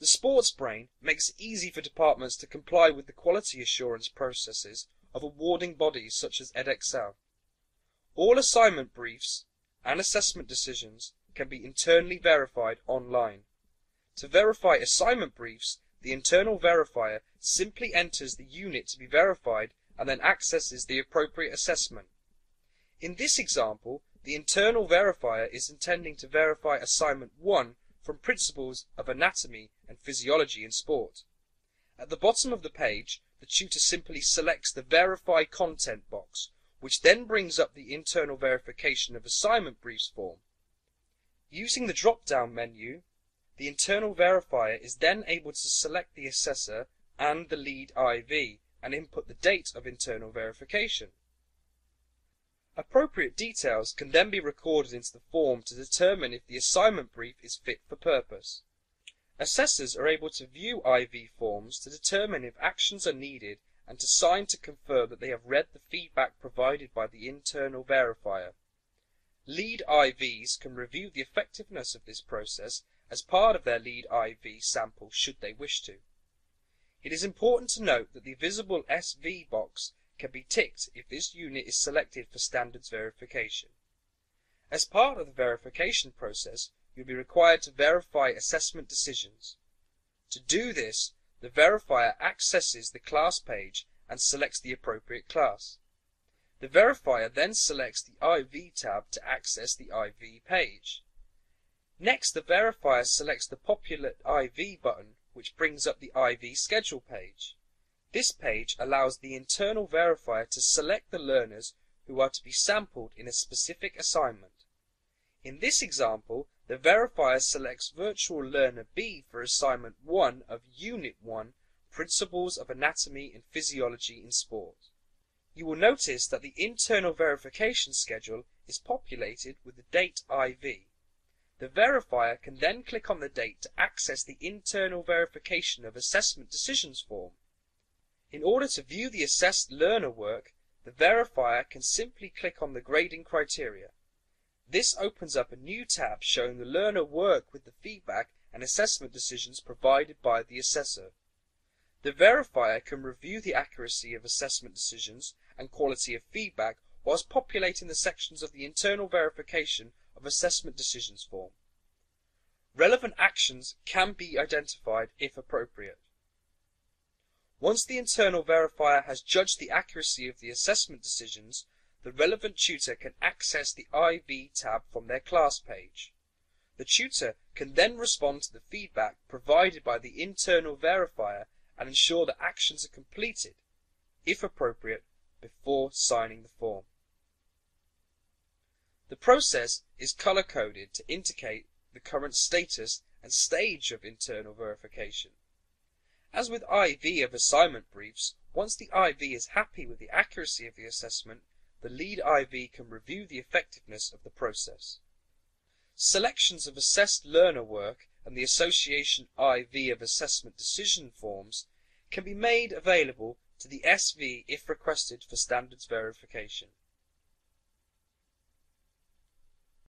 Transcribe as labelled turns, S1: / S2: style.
S1: The sports brain makes it easy for departments to comply with the quality assurance processes of awarding bodies such as Edexcel. All assignment briefs and assessment decisions can be internally verified online. To verify assignment briefs, the internal verifier simply enters the unit to be verified and then accesses the appropriate assessment. In this example, the internal verifier is intending to verify assignment 1 from Principles of Anatomy and Physiology in Sport. At the bottom of the page, the tutor simply selects the Verify Content box, which then brings up the Internal Verification of Assignment Briefs form. Using the drop-down menu, the internal verifier is then able to select the assessor and the lead IV and input the date of internal verification. Appropriate details can then be recorded into the form to determine if the assignment brief is fit for purpose. Assessors are able to view IV forms to determine if actions are needed and to sign to confirm that they have read the feedback provided by the internal verifier. Lead IVs can review the effectiveness of this process as part of their lead IV sample should they wish to. It is important to note that the visible SV box can be ticked if this unit is selected for standards verification. As part of the verification process, you'll be required to verify assessment decisions. To do this, the verifier accesses the class page and selects the appropriate class. The verifier then selects the IV tab to access the IV page. Next, the verifier selects the popular IV button, which brings up the IV schedule page. This page allows the internal verifier to select the learners who are to be sampled in a specific assignment. In this example, the verifier selects Virtual Learner B for Assignment 1 of Unit 1, Principles of Anatomy and Physiology in Sport. You will notice that the internal verification schedule is populated with the date IV. The verifier can then click on the date to access the Internal Verification of Assessment Decisions form. In order to view the assessed learner work, the verifier can simply click on the grading criteria. This opens up a new tab showing the learner work with the feedback and assessment decisions provided by the assessor. The verifier can review the accuracy of assessment decisions and quality of feedback whilst populating the sections of the Internal Verification of Assessment Decisions form. Relevant actions can be identified if appropriate. Once the internal verifier has judged the accuracy of the assessment decisions, the relevant tutor can access the IV tab from their class page. The tutor can then respond to the feedback provided by the internal verifier and ensure that actions are completed, if appropriate, before signing the form. The process is color-coded to indicate the current status and stage of internal verification. As with IV of assignment briefs, once the IV is happy with the accuracy of the assessment, the lead IV can review the effectiveness of the process. Selections of assessed learner work and the association IV of assessment decision forms can be made available to the SV if requested for standards verification.